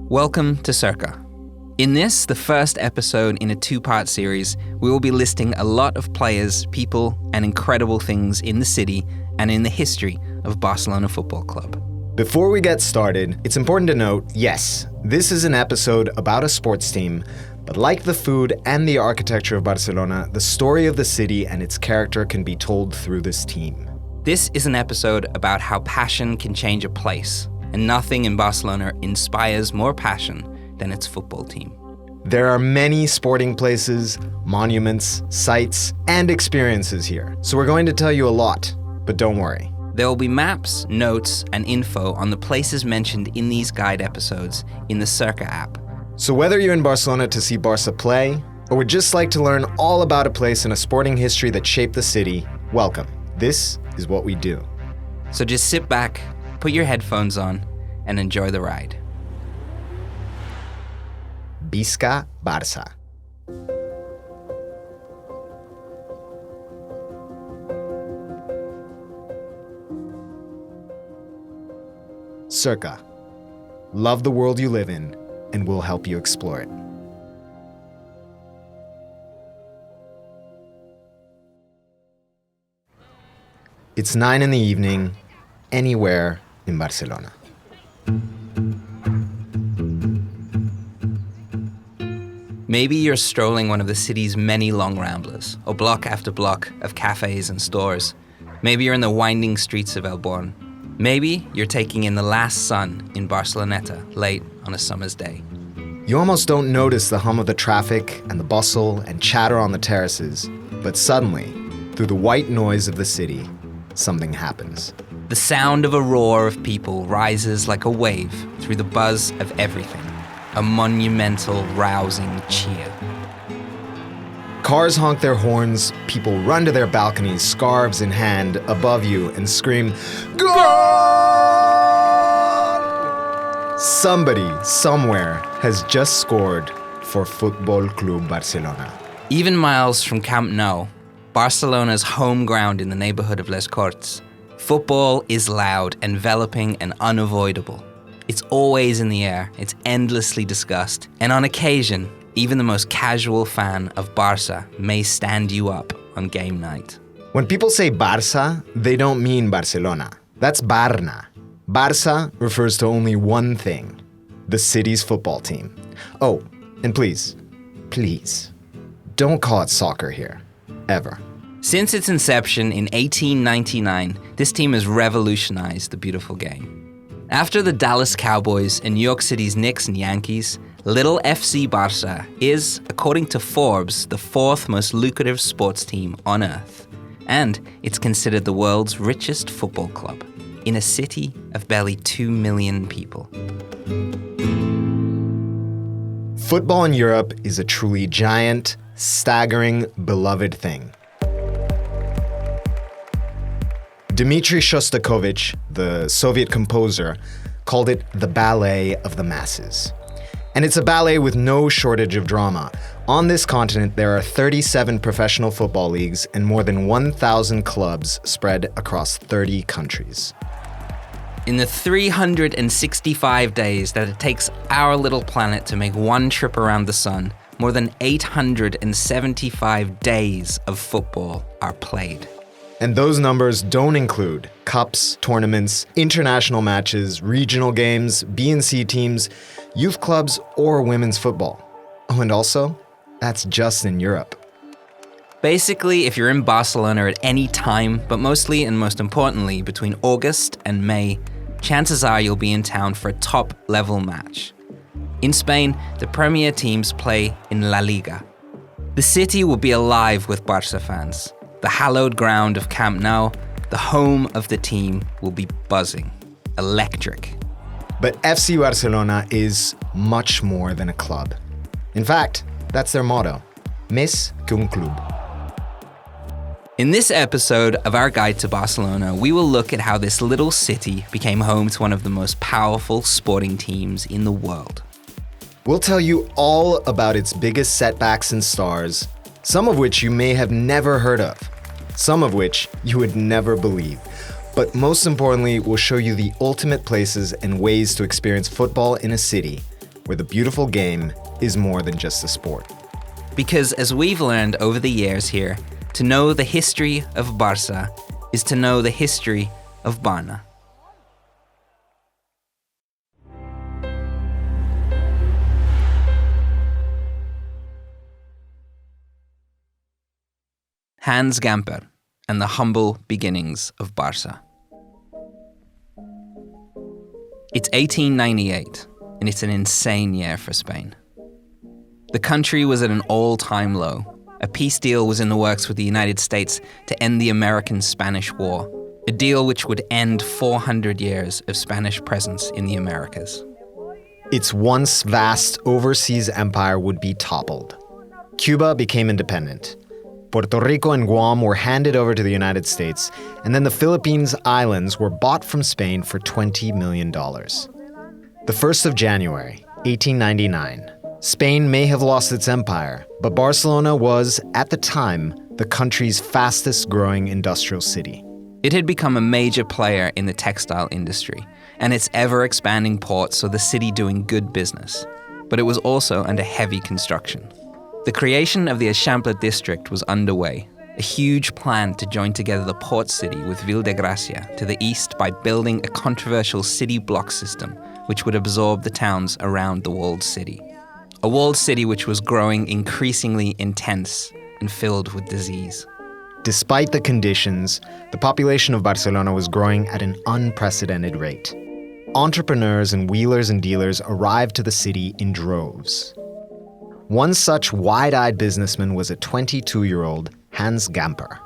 Welcome to Cerca. In this, the first episode in a two-part series, we will be listing a lot of players, people, and incredible things in the city and in the history of Barcelona Football Club. Before we get started, it's important to note, yes, this is an episode about a sports team, but like the food and the architecture of Barcelona, the story of the city and its character can be told through this team. This is an episode about how passion can change a place, and nothing in Barcelona inspires more passion than its football team. There are many sporting places, monuments, sites, and experiences here, so we're going to tell you a lot, but don't worry. There will be maps, notes, and info on the places mentioned in these guide episodes in the Cerca app. So whether you're in Barcelona to see Barca play, or would just like to learn all about a place in a sporting history that shaped the city, welcome. This is what we do. So just sit back, put your headphones on, and enjoy the ride. Visca Barça. Cerca. Love the world you live in, and we'll help you explore it. It's 9 p.m, anywhere in Barcelona. Maybe you're strolling one of the city's many long ramblers, or block after block of cafes and stores. Maybe you're in the winding streets of El Born. Maybe you're taking in the last sun in Barceloneta late on a summer's day. You almost don't notice the hum of the traffic and the bustle and chatter on the terraces, but suddenly, through the white noise of the city, something happens. The sound of a roar of people rises like a wave through the buzz of everything. A monumental, rousing cheer. Cars honk their horns, people run to their balconies, scarves in hand, above you, and scream, "Goal!" Somebody, somewhere, has just scored for Football Club Barcelona. Even miles from Camp Nou, Barcelona's home ground in the neighborhood of Les Corts, football is loud, enveloping, and unavoidable. It's always in the air, it's endlessly discussed, and on occasion, even the most casual fan of Barça may stand you up on game night. When people say Barça, they don't mean Barcelona. That's Barna. Barça refers to only one thing, the city's football team. Oh, and please, don't call it soccer here, ever. Since its inception in 1899, this team has revolutionized the beautiful game. After the Dallas Cowboys and New York City's Knicks and Yankees, Little FC Barça is, according to Forbes, the fourth most lucrative sports team on earth. And it's considered the world's richest football club, in a city of barely 2 million people. Football in Europe is a truly giant, staggering, beloved thing. Dmitri Shostakovich, the Soviet composer, called it the ballet of the masses. And it's a ballet with no shortage of drama. On this continent, there are 37 professional football leagues and more than 1,000 clubs spread across 30 countries. In the 365 days that it takes our little planet to make one trip around the sun, more than 875 days of football are played. And those numbers don't include cups, tournaments, international matches, regional games, B&C teams, youth clubs, or women's football. Oh, and also, that's just in Europe. Basically, if you're in Barcelona at any time, but mostly and most importantly between August and May, chances are you'll be in town for a top-level match. In Spain, the Premier teams play in La Liga. The city will be alive with Barça fans. The hallowed ground of Camp Nou, the home of the team, will be buzzing, electric. But FC Barcelona is much more than a club. In fact, that's their motto, Més que un club. In this episode of our guide to Barcelona, we will look at how this little city became home to one of the most powerful sporting teams in the world. We'll tell you all about its biggest setbacks and stars, some of which you may have never heard of, some of which you would never believe. But most importantly, we'll show you the ultimate places and ways to experience football in a city where the beautiful game is more than just a sport. Because as we've learned over the years here, to know the history of Barça is to know the history of Barna. Hans Gamper and the humble beginnings of Barça. It's 1898, and it's an insane year for Spain. The country was at an all-time low. A peace deal was in the works with the United States to end the American-Spanish War, a deal which would end 400 years of Spanish presence in the Americas. Its once vast overseas empire would be toppled. Cuba became independent. Puerto Rico and Guam were handed over to the United States, and then the Philippines Islands were bought from Spain for $20 million. The 1st of January, 1899. Spain may have lost its empire, but Barcelona was, at the time, the country's fastest-growing industrial city. It had become a major player in the textile industry, and its ever-expanding ports saw the city doing good business. But it was also under heavy construction. The creation of the Eixample district was underway, a huge plan to join together the port city with Villagracia to the east by building a controversial city block system which would absorb the towns around the walled city. A walled city which was growing increasingly intense and filled with disease. Despite the conditions, the population of Barcelona was growing at an unprecedented rate. Entrepreneurs and wheelers and dealers arrived to the city in droves. One such wide-eyed businessman was a 22-year-old Hans Gamper.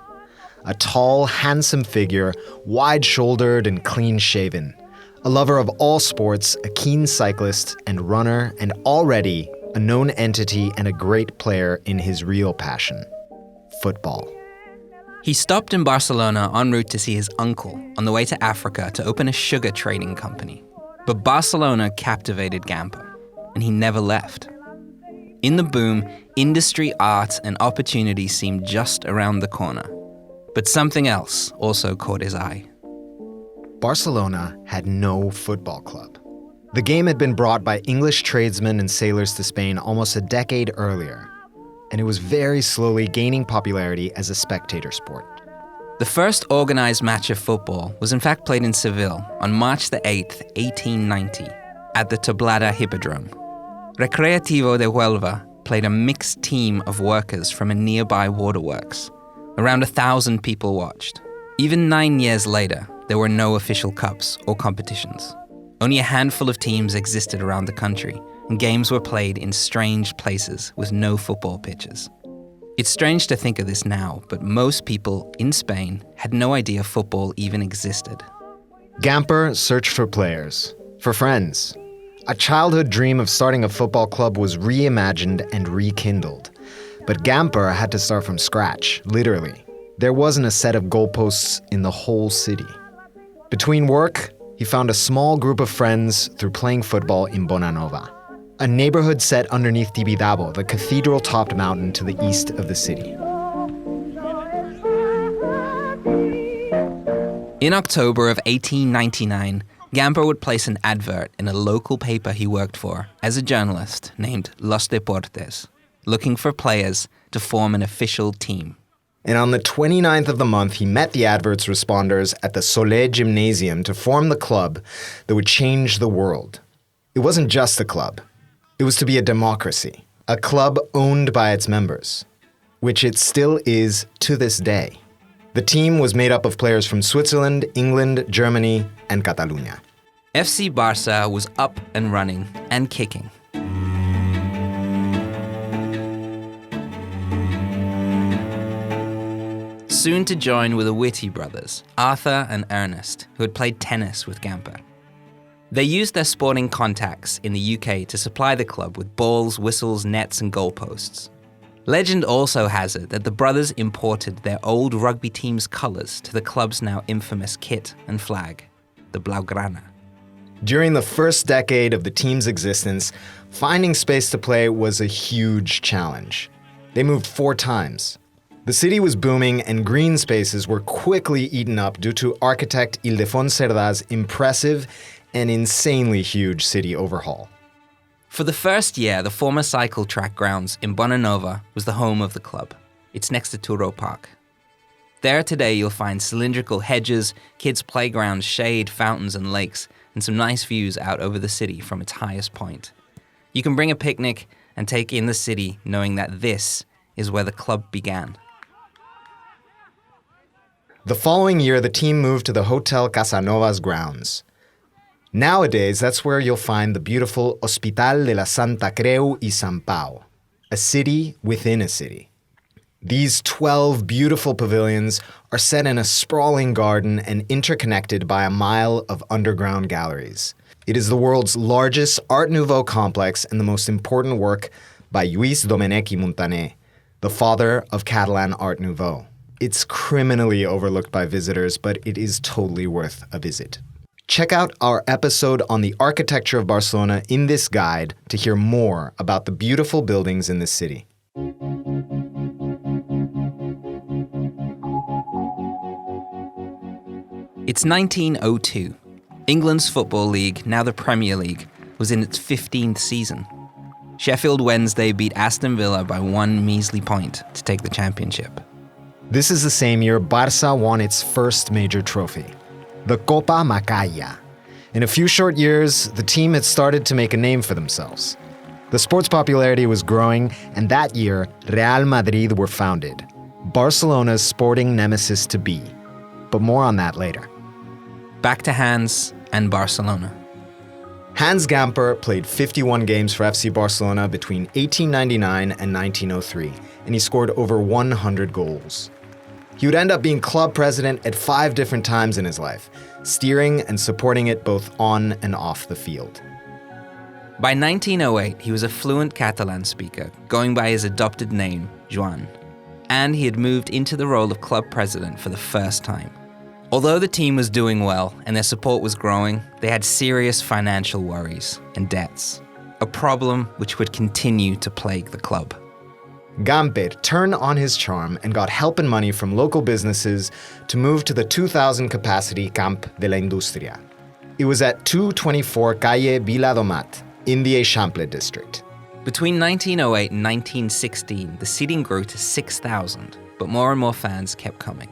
A tall, handsome figure, wide-shouldered and clean-shaven. A lover of all sports, a keen cyclist and runner, and already a known entity and a great player in his real passion, football. He stopped in Barcelona en route to see his uncle on the way to Africa to open a sugar trading company. But Barcelona captivated Gamper, and he never left. In the boom, industry, art, and opportunity seemed just around the corner. But something else also caught his eye. Barcelona had no football club. The game had been brought by English tradesmen and sailors to Spain almost a decade earlier, and it was very slowly gaining popularity as a spectator sport. The first organized match of football was in fact played in Seville on March the 8th, 1890, at the Tablada Hippodrome. Recreativo de Huelva played a mixed team of workers from a nearby waterworks. Around 1,000 people watched. Even 9 years later, there were no official cups or competitions. Only a handful of teams existed around the country, and games were played in strange places with no football pitches. It's strange to think of this now, but most people in Spain had no idea football even existed. Gamper searched for players, for friends. A childhood dream of starting a football club was reimagined and rekindled. But Gamper had to start from scratch, literally. There wasn't a set of goalposts in the whole city. Between work, he found a small group of friends through playing football in Bonanova, a neighborhood set underneath Tibidabo, the cathedral-topped mountain to the east of the city. In October of 1899, Gamper would place an advert in a local paper he worked for as a journalist named Los Deportes, looking for players to form an official team. And on the 29th of the month, he met the advert's responders at the Soleil Gymnasium to form the club that would change the world. It wasn't just a club. It was to be a democracy, a club owned by its members, which it still is to this day. The team was made up of players from Switzerland, England, Germany, and Catalonia. FC Barça was up and running and kicking. Soon to join were the Whitty brothers, Arthur and Ernest, who had played tennis with Gamper. They used their sporting contacts in the UK to supply the club with balls, whistles, nets, and goalposts. Legend also has it that the brothers imported their old rugby team's colours to the club's now infamous kit and flag, the Blaugrana. During the first decade of the team's existence, finding space to play was a huge challenge. They moved 4 times. The city was booming and green spaces were quickly eaten up due to architect Ildefons Cerda's impressive and insanely huge city overhaul. For the first year, the former cycle track grounds in Bonanova was the home of the club. It's next to Turo Park. There today you'll find cylindrical hedges, kids' playgrounds, shade, fountains and lakes, and some nice views out over the city from its highest point. You can bring a picnic and take in the city knowing that this is where the club began. The following year, the team moved to the Hotel Casanova's grounds. Nowadays, that's where you'll find the beautiful Hospital de la Santa Creu y San Pau, a city within a city. These 12 beautiful pavilions are set in a sprawling garden and interconnected by a mile of underground galleries. It is the world's largest Art Nouveau complex and the most important work by Lluís Domènech i Muntaner, the father of Catalan Art Nouveau. It's criminally overlooked by visitors, but it is totally worth a visit. Check out our episode on the architecture of Barcelona in this guide to hear more about the beautiful buildings in this city. It's 1902. England's Football League, now the Premier League, was in its 15th season. Sheffield Wednesday beat Aston Villa by one measly point to take the championship. This is the same year Barça won its first major trophy, the Copa Macaya. In a few short years, the team had started to make a name for themselves. The sport's popularity was growing, and that year, Real Madrid were founded, Barcelona's sporting nemesis to be. But more on that later. Back to Hans and Barcelona. Hans Gamper played 51 games for FC Barcelona between 1899 and 1903, and he scored over 100 goals. He would end up being club president at 5 different times in his life, steering and supporting it both on and off the field. By 1908, he was a fluent Catalan speaker, going by his adopted name, Joan, and he had moved into the role of club president for the first time. Although the team was doing well and their support was growing, they had serious financial worries and debts, a problem which would continue to plague the club. Gamper turned on his charm and got help and money from local businesses to move to the 2,000-capacity Camp de la Industria. It was at 224 Calle Viladomat in the Eixample district. Between 1908 and 1916, the seating grew to 6,000, but more and more fans kept coming.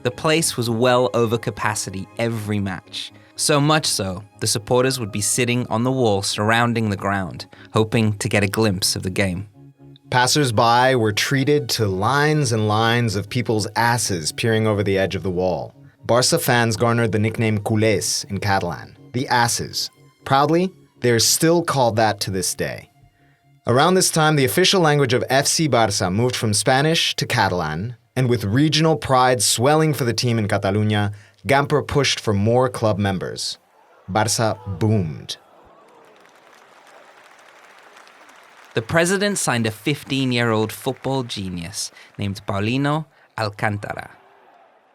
The place was well over capacity every match. So much so, the supporters would be sitting on the wall surrounding the ground, hoping to get a glimpse of the game. Passers-by were treated to lines and lines of people's asses peering over the edge of the wall. Barça fans garnered the nickname culés in Catalan, the asses. Proudly, they are still called that to this day. Around this time, the official language of FC Barça moved from Spanish to Catalan, and with regional pride swelling for the team in Catalunya, Gamper pushed for more club members. Barça boomed. The president signed a 15-year-old football genius named Paulino Alcántara.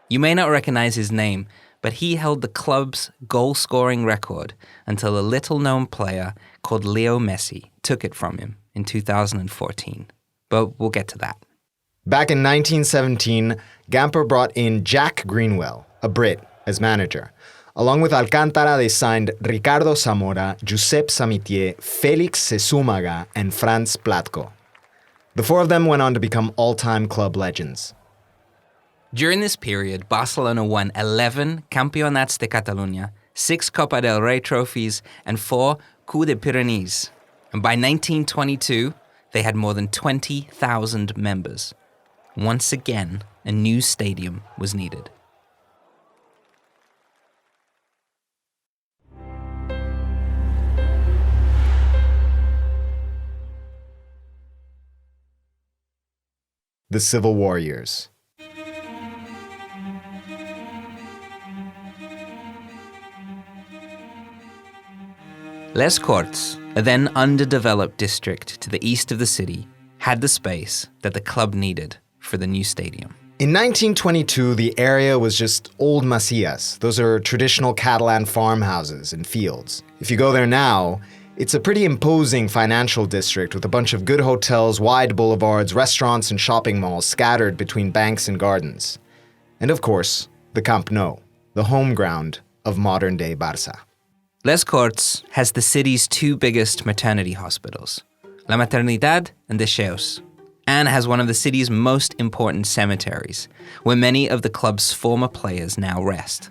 You may not recognize his name, but he held the club's goal-scoring record until a little-known player called Leo Messi took it from him in 2014. But we'll get to that. Back in 1917, Gamper brought in Jack Greenwell, a Brit, as manager. Along with Alcántara, they signed Ricardo Zamora, Josep Samitier, Felix Sesumaga, and Franz Platko. The 4 of them went on to become all-time club legends. During this period, Barcelona won 11 Campionats de Catalunya, 6 Copa del Rey trophies, and 4 Coupe de Pyrénées. And by 1922, they had more than 20,000 members. Once again, a new stadium was needed. The Civil War years. Les Corts, a then underdeveloped district to the east of the city, had the space that the club needed for the new stadium. In 1922, the area was just old macias. Those are traditional Catalan farmhouses and fields. If you go there now, It's a pretty imposing financial district with a bunch of good hotels, wide boulevards, restaurants, and shopping malls scattered between banks and gardens. And of course, the Camp Nou, the home ground of modern-day Barça. Les Corts has the city's two biggest maternity hospitals, La Maternidad and Deseos, and has one of the city's most important cemeteries, where many of the club's former players now rest.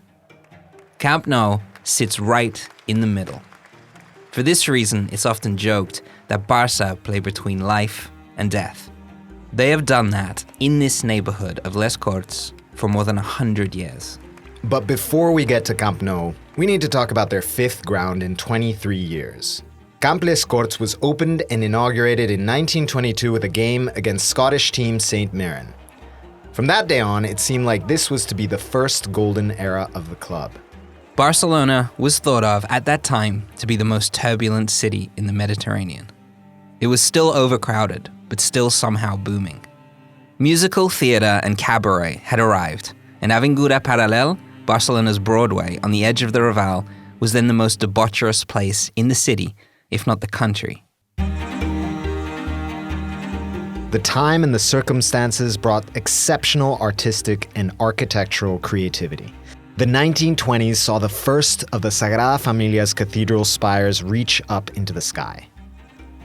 Camp Nou sits right in the middle. For this reason, it's often joked that Barça play between life and death. They have done that in this neighborhood of Les Corts for more than 100 years. But before we get to Camp Nou, we need to talk about their fifth ground in 23 years. Camp Les Corts was opened and inaugurated in 1922 with a game against Scottish team St. Mirren. From that day on, it seemed like this was to be the first golden era of the club. Barcelona was thought of at that time to be the most turbulent city in the Mediterranean. It was still overcrowded, but still somehow booming. Musical theatre and cabaret had arrived, and Avinguda Paral·lel, Barcelona's Broadway on the edge of the Raval, was then the most debaucherous place in the city, if not the country. The time and the circumstances brought exceptional artistic and architectural creativity. The 1920s saw the first of the Sagrada Familia's cathedral spires reach up into the sky.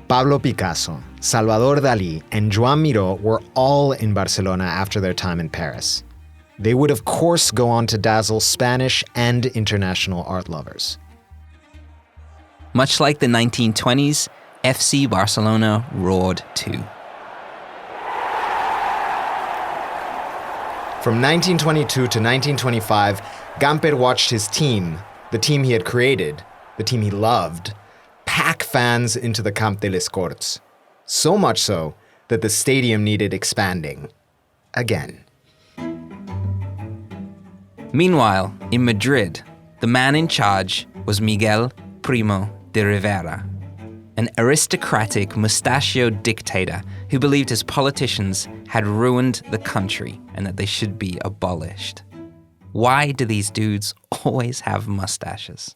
Pablo Picasso, Salvador Dalí, and Joan Miró were all in Barcelona after their time in Paris. They would of course go on to dazzle Spanish and international art lovers. Much like the 1920s, FC Barcelona roared too. From 1922 to 1925, Gamper watched his team, the team he had created, the team he loved, pack fans into the Camp de les Corts. So much so that the stadium needed expanding. Again. Meanwhile, in Madrid, the man in charge was Miguel Primo de Rivera, an aristocratic, mustachioed dictator who believed his politicians had ruined the country and that they should be abolished. Why do these dudes always have mustaches?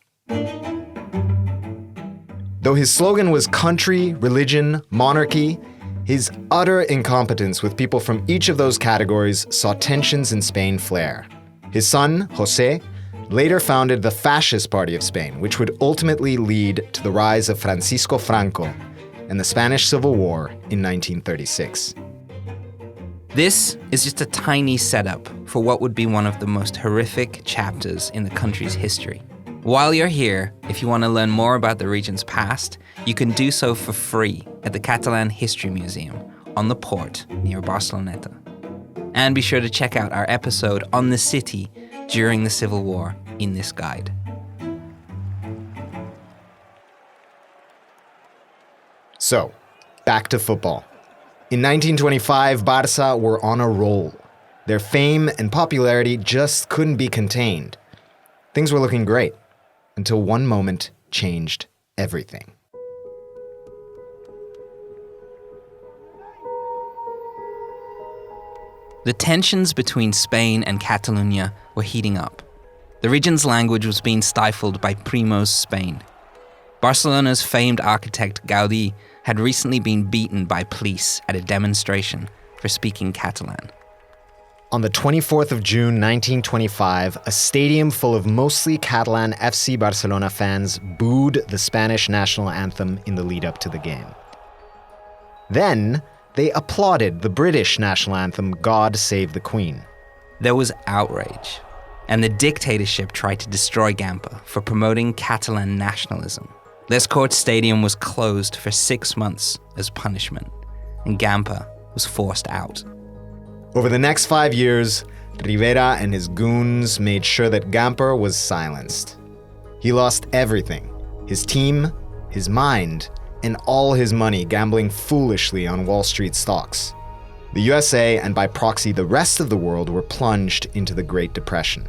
Though his slogan was country, religion, monarchy, his utter incompetence with people from each of those categories saw tensions in Spain flare. His son, José, later founded the Fascist Party of Spain, which would ultimately lead to the rise of Francisco Franco and the Spanish Civil War in 1936. This is just a tiny setup for what would be one of the most horrific chapters in the country's history. While you're here, if you want to learn more about the region's past, you can do so for free at the Catalan History Museum on the port near Barceloneta. And be sure to check out our episode on the city during the Civil War in this guide. So, back to football. In 1925, Barça were on a roll. Their fame and popularity just couldn't be contained. Things were looking great, until one moment changed everything. The tensions between Spain and Catalonia were heating up. The region's language was being stifled by Primo's Spain. Barcelona's famed architect Gaudí had recently been beaten by police at a demonstration for speaking Catalan. On the 24th of June 1925, a stadium full of mostly Catalan FC Barcelona fans booed the Spanish national anthem in the lead-up to the game. Then, they applauded the British national anthem, God Save the Queen. There was outrage, and the dictatorship tried to destroy Gamper for promoting Catalan nationalism. Les Corts Stadium was closed for 6 months as punishment, and Gamper was forced out. Over the next 5 years, Rivera and his goons made sure that Gamper was silenced. He lost everything: his team, his mind, and all his money gambling foolishly on Wall Street stocks. The USA, and by proxy the rest of the world, were plunged into the Great Depression.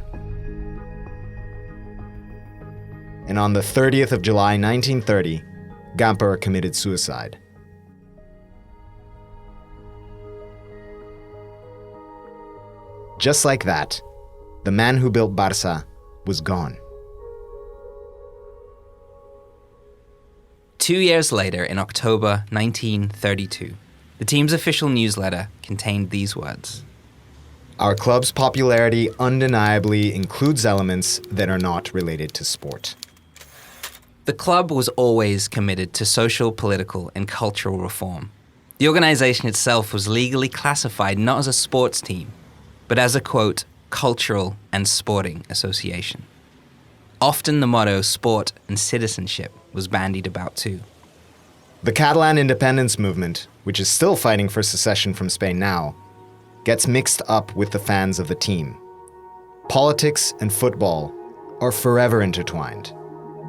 And on the 30th of July 1930, Gamper committed suicide. Just like that, the man who built Barça was gone. 2 years later, in October 1932, the team's official newsletter contained these words: Our club's popularity undeniably includes elements that are not related to sport. The club was always committed to social, political, and cultural reform. The organization itself was legally classified not as a sports team, but as a, quote, cultural and sporting association. Often the motto sport and citizenship was bandied about too. The Catalan independence movement, which is still fighting for secession from Spain now, gets mixed up with the fans of the team. Politics and football are forever intertwined,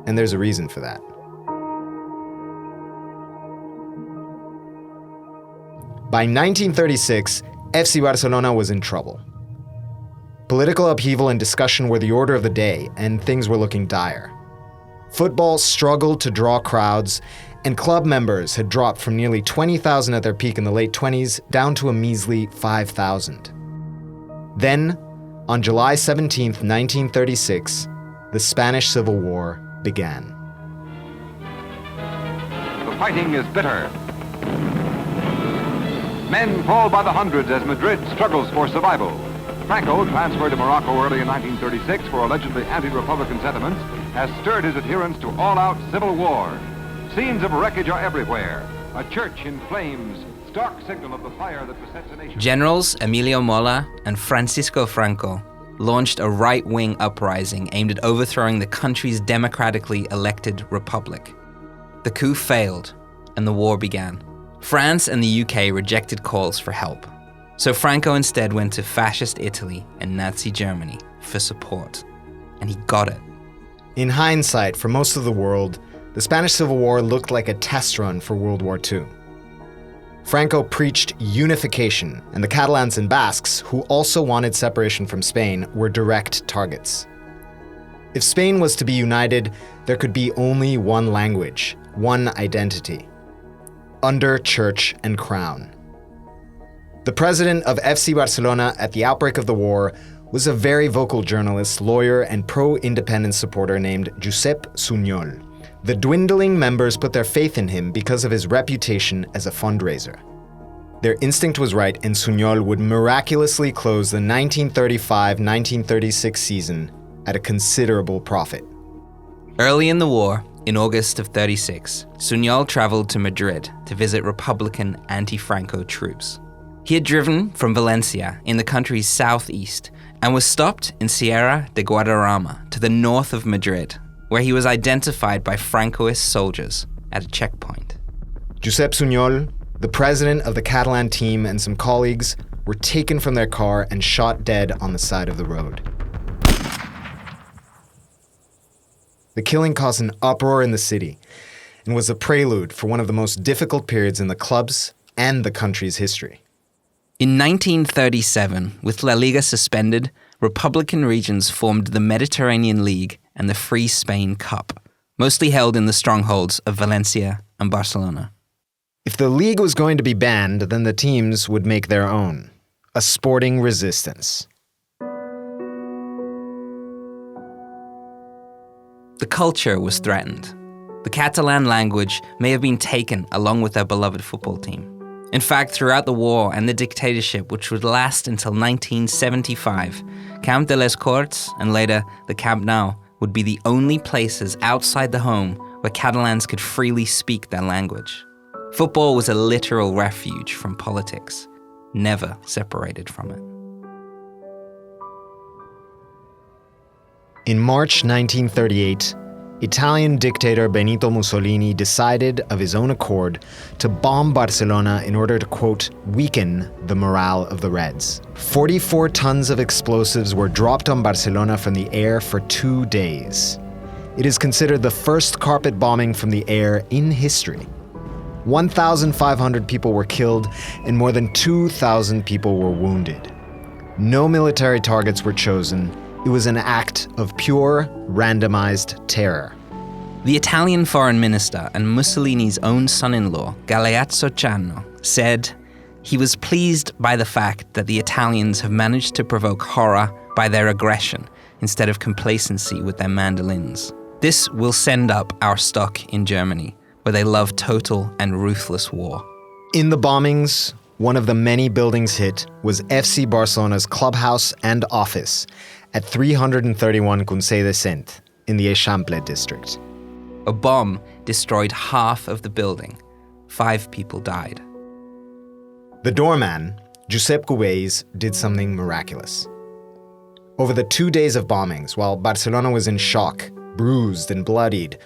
and there's a reason for that. By 1936, FC Barcelona was in trouble. Political upheaval and discussion were the order of the day, and things were looking dire. Football struggled to draw crowds, and club members had dropped from nearly 20,000 at their peak in the late 20s down to a measly 5,000. Then, on July 17, 1936, the Spanish Civil War began. The fighting is bitter. Men fall by the hundreds as Madrid struggles for survival. Franco, transferred to Morocco early in 1936 for allegedly anti-republican sentiments, has stirred his adherents to all-out civil war. Scenes of wreckage are everywhere. A church in flames, stark signal of the fire that besets a nation. Generals Emilio Mola and Francisco Franco launched a right-wing uprising aimed at overthrowing the country's democratically elected republic. The coup failed, and the war began. France and the UK rejected calls for help, so Franco instead went to fascist Italy and Nazi Germany for support, and he got it. In hindsight, for most of the world, the Spanish Civil War looked like a test run for World War II. Franco preached unification, and the Catalans and Basques, who also wanted separation from Spain, were direct targets. If Spain was to be united, there could be only one language, one identity: under church and crown. The president of FC Barcelona at the outbreak of the war was a very vocal journalist, lawyer, and pro-independence supporter named Josep Sunyol. The dwindling members put their faith in him because of his reputation as a fundraiser. Their instinct was right, and Sunyol would miraculously close the 1935-1936 season at a considerable profit. Early in the war, in August of 36, Sunyol traveled to Madrid to visit Republican anti-Franco troops. He had driven from Valencia in the country's southeast and was stopped in Sierra de Guadarrama to the north of Madrid, where he was identified by Francoist soldiers at a checkpoint. Josep Sunyol, the president of the Catalan team, and some colleagues were taken from their car and shot dead on the side of the road. The killing caused an uproar in the city and was a prelude for one of the most difficult periods in the club's and the country's history. In 1937, with La Liga suspended, Republican regions formed the Mediterranean League and the Free Spain Cup, mostly held in the strongholds of Valencia and Barcelona. If the league was going to be banned, then the teams would make their own, a sporting resistance. The culture was threatened. The Catalan language may have been taken along with their beloved football team. In fact, throughout the war and the dictatorship, which would last until 1975, Camp de les Corts and later the Camp Nou would be the only places outside the home where Catalans could freely speak their language. Football was a literal refuge from politics, never separated from it. In March 1938, Italian dictator Benito Mussolini decided of his own accord to bomb Barcelona in order to, quote, weaken the morale of the Reds. 44 tons of explosives were dropped on Barcelona from the air for 2 days. It is considered the first carpet bombing from the air in history. 1,500 people were killed and more than 2,000 people were wounded. No military targets were chosen. It was an act of pure, randomized terror. The Italian foreign minister and Mussolini's own son-in-law, Galeazzo Ciano, said he was pleased by the fact that the Italians have managed to provoke horror by their aggression instead of complacency with their mandolins. This will send up our stock in Germany, where they love total and ruthless war. In the bombings, one of the many buildings hit was FC Barcelona's clubhouse and office at 331 Consell de Cent in the Eixample district. A bomb destroyed half of the building. 5 people died. The doorman, Josep Cubells, did something miraculous. Over the 2 days of bombings, while Barcelona was in shock, bruised and bloodied,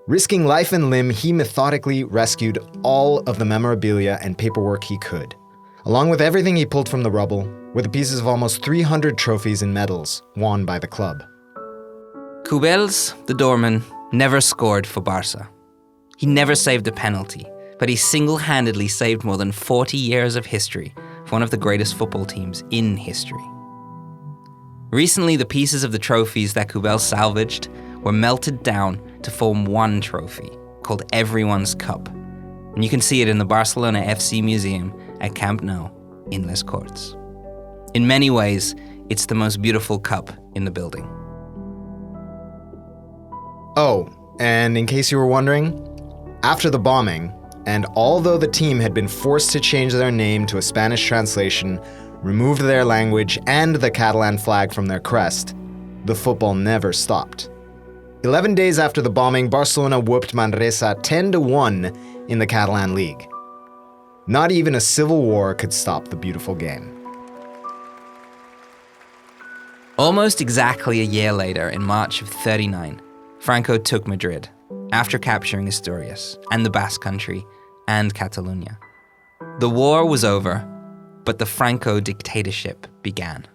risking life and limb, he methodically rescued all of the memorabilia and paperwork he could. Along with everything he pulled from the rubble were the pieces of almost 300 trophies and medals won by the club. Cubells, the doorman, never scored for Barca. He never saved a penalty, but he single-handedly saved more than 40 years of history for one of the greatest football teams in history. Recently, the pieces of the trophies that Cubells salvaged were melted down to form one trophy, called Everyone's Cup. And you can see it in the Barcelona FC Museum at Camp Nou in Les Corts. In many ways, it's the most beautiful cup in the building. Oh, and in case you were wondering, after the bombing, and although the team had been forced to change their name to a Spanish translation, removed their language and the Catalan flag from their crest, the football never stopped. 11 days after the bombing, Barcelona whooped Manresa 10-1 in the Catalan League. Not even a civil war could stop the beautiful game. Almost exactly a year later, in March of '39, Franco took Madrid, after capturing Asturias and the Basque Country and Catalonia. The war was over, but the Franco dictatorship began.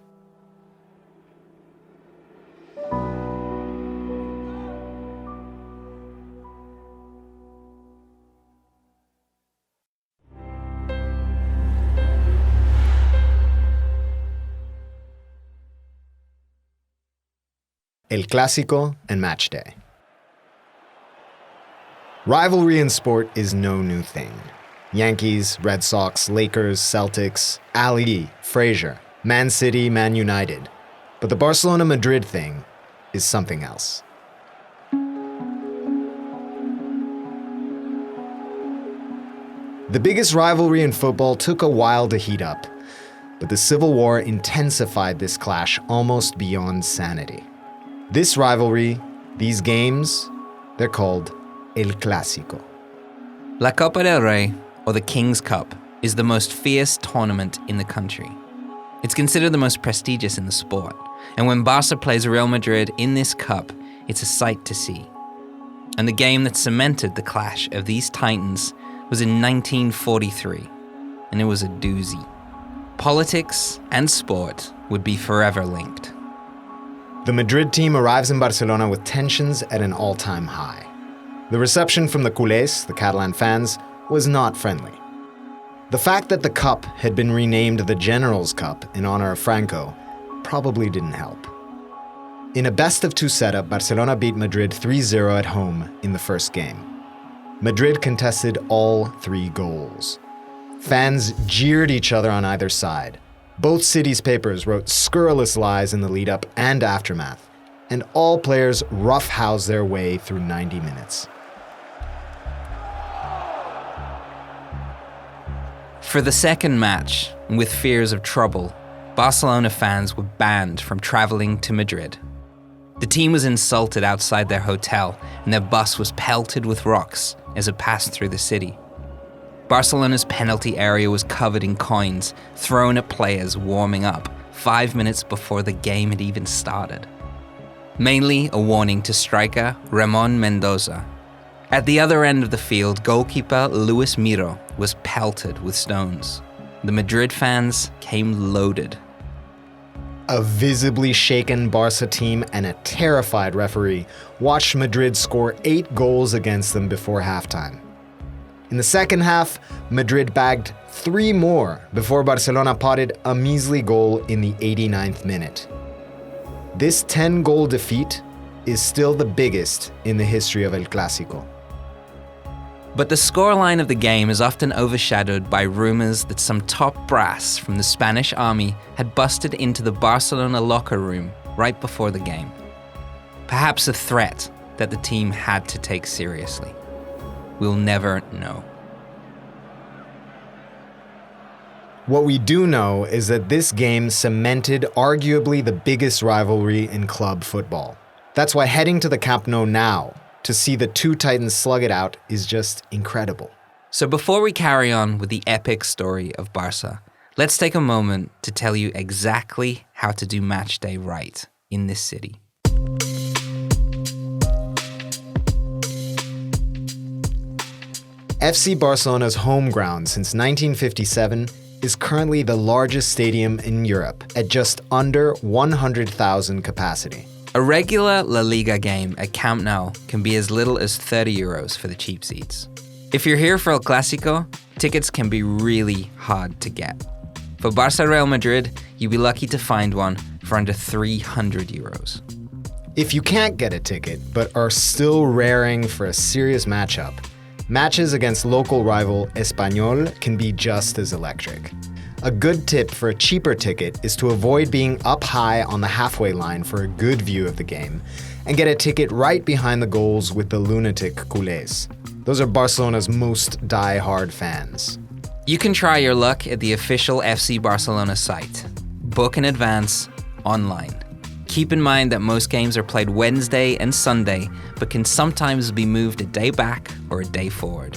El Clásico and Match Day. Rivalry in sport is no new thing. Yankees, Red Sox, Lakers, Celtics, Ali, Frazier, Man City, Man United. But the Barcelona-Madrid thing is something else. The biggest rivalry in football took a while to heat up, but the Civil War intensified this clash almost beyond sanity. This rivalry, these games, they're called El Clásico. La Copa del Rey, or the King's Cup, is the most fierce tournament in the country. It's considered the most prestigious in the sport, and when Barca plays Real Madrid in this cup, it's a sight to see. And the game that cemented the clash of these titans was in 1943, and it was a doozy. Politics and sport would be forever linked. The Madrid team arrives in Barcelona with tensions at an all-time high. The reception from the culés, the Catalan fans, was not friendly. The fact that the cup had been renamed the General's Cup in honor of Franco probably didn't help. In a best-of-2 setup, Barcelona beat Madrid 3-0 at home in the first game. Madrid contested all 3 goals. Fans jeered each other on either side. Both cities' papers wrote scurrilous lies in the lead-up and aftermath, and all players roughhoused their way through 90 minutes. For the second match, with fears of trouble, Barcelona fans were banned from traveling to Madrid. The team was insulted outside their hotel, and their bus was pelted with rocks as it passed through the city. Barcelona's penalty area was covered in coins thrown at players warming up 5 minutes before the game had even started. Mainly a warning to striker Ramon Mendoza. At the other end of the field, goalkeeper Luis Miro was pelted with stones. The Madrid fans came loaded. A visibly shaken Barca team and a terrified referee watched Madrid score 8 goals against them before halftime. In the second half, Madrid bagged 3 more before Barcelona potted a measly goal in the 89th minute. This 10-goal defeat is still the biggest in the history of El Clásico. But the scoreline of the game is often overshadowed by rumors that some top brass from the Spanish army had busted into the Barcelona locker room right before the game. Perhaps a threat that the team had to take seriously. we'll never know. What we do know is that this game cemented arguably the biggest rivalry in club football. That's why heading to the Camp Nou now to see the two Titans slug it out is just incredible. So before we carry on with the epic story of Barca, let's take a moment to tell you exactly how to do match day right in this city. FC Barcelona's home ground since 1957 is currently the largest stadium in Europe at just under 100,000 capacity. A regular La Liga game at Camp Nou can be as little as €30 for the cheap seats. If you're here for El Clásico, tickets can be really hard to get. For Barça Real Madrid, you'll be lucky to find one for under €300. If you can't get a ticket but are still raring for a serious matchup, matches against local rival Espanyol can be just as electric. A good tip for a cheaper ticket is to avoid being up high on the halfway line for a good view of the game and get a ticket right behind the goals with the lunatic culés. Those are Barcelona's most die-hard fans. You can try your luck at the official FC Barcelona site. Book in advance, online. Keep in mind that most games are played Wednesday and Sunday, but can sometimes be moved a day back or a day forward.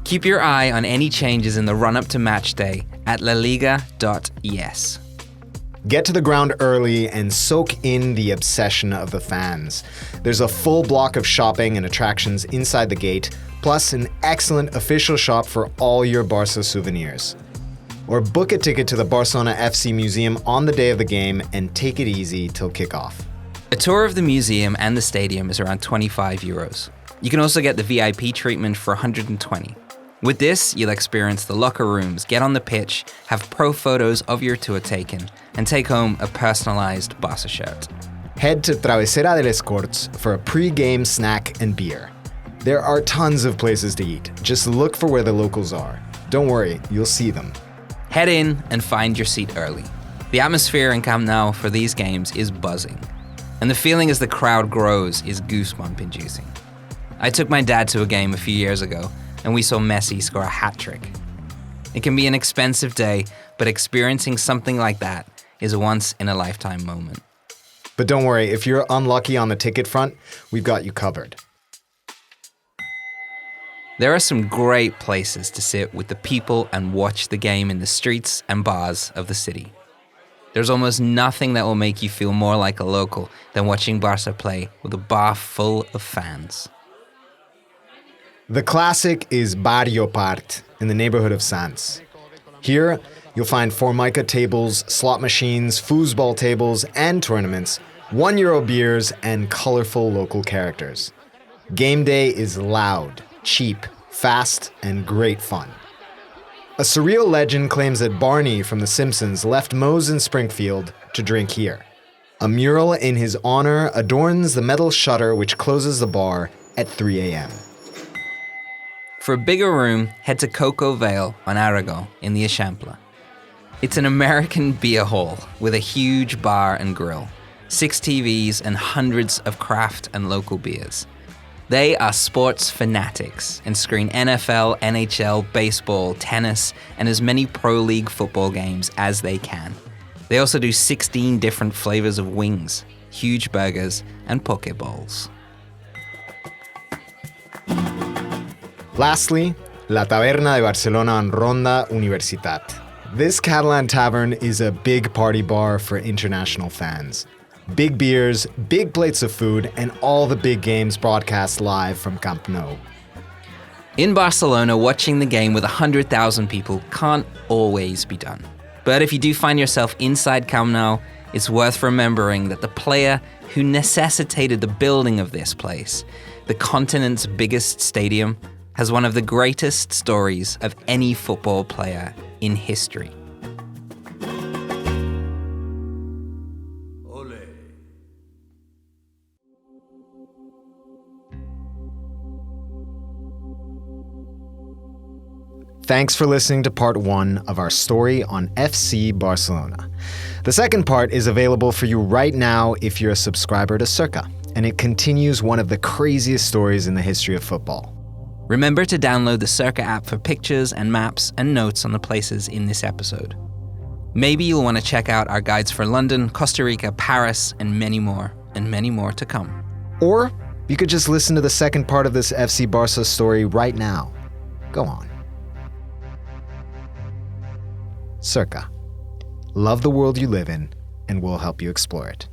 Keep your eye on any changes in the run-up to match day at laliga.es. Get to the ground early and soak in the obsession of the fans. There's a full block of shopping and attractions inside the gate, plus an excellent official shop for all your Barca souvenirs. Or book a ticket to the Barcelona FC Museum on the day of the game and take it easy till kickoff. A tour of the museum and the stadium is around €25. You can also get the VIP treatment for $120. With this, you'll experience the locker rooms, get on the pitch, have pro photos of your tour taken, and take home a personalized Barca shirt. Head to Travesera de les Corts for a pre-game snack and beer. There are tons of places to eat. Just look for where the locals are. Don't worry, you'll see them. Head in and find your seat early. The atmosphere in Camp Nou for these games is buzzing, and the feeling as the crowd grows is goosebump-inducing. I took my dad to a game a few years ago, and we saw Messi score a hat-trick. It can be an expensive day, but experiencing something like that is a once-in-a-lifetime moment. But don't worry, if you're unlucky on the ticket front, we've got you covered. There are some great places to sit with the people and watch the game in the streets and bars of the city. There's almost nothing that will make you feel more like a local than watching Barca play with a bar full of fans. The classic is Barrio Part in the neighborhood of Sants. Here, you'll find formica tables, slot machines, foosball tables, and tournaments, €1 beers, and colorful local characters. Game day is loud, cheap, fast, and great fun. A surreal legend claims that Barney from The Simpsons left Moe's in Springfield to drink here. A mural in his honor adorns the metal shutter which closes the bar at 3 a.m. For a bigger room, head to Coco Vale on Aragon in the Eixample. It's an American beer hall with a huge bar and grill, 6 TVs, and hundreds of craft and local beers. They are sports fanatics and screen NFL, NHL, baseball, tennis, and as many Pro League football games as they can. They also do 16 different flavors of wings, huge burgers, and poke bowls. Lastly, La Taberna de Barcelona en Ronda Universitat. This Catalan tavern is a big party bar for international fans. Big beers, big plates of food, and all the big games broadcast live from Camp Nou. In Barcelona, watching the game with 100,000 people can't always be done. But if you do find yourself inside Camp Nou, it's worth remembering that the player who necessitated the building of this place, the continent's biggest stadium, has one of the greatest stories of any football player in history. Thanks for listening to part 1 of our story on FC Barcelona. The second part is available for you right now if you're a subscriber to Cerca, and it continues one of the craziest stories in the history of football. Remember to download the Cerca app for pictures and maps and notes on the places in this episode. Maybe you'll want to check out our guides for London, Costa Rica, Paris, and many more to come. Or you could just listen to the second part of this FC Barca story right now. Go on. Cerca. Love the world you live in, and we'll help you explore it.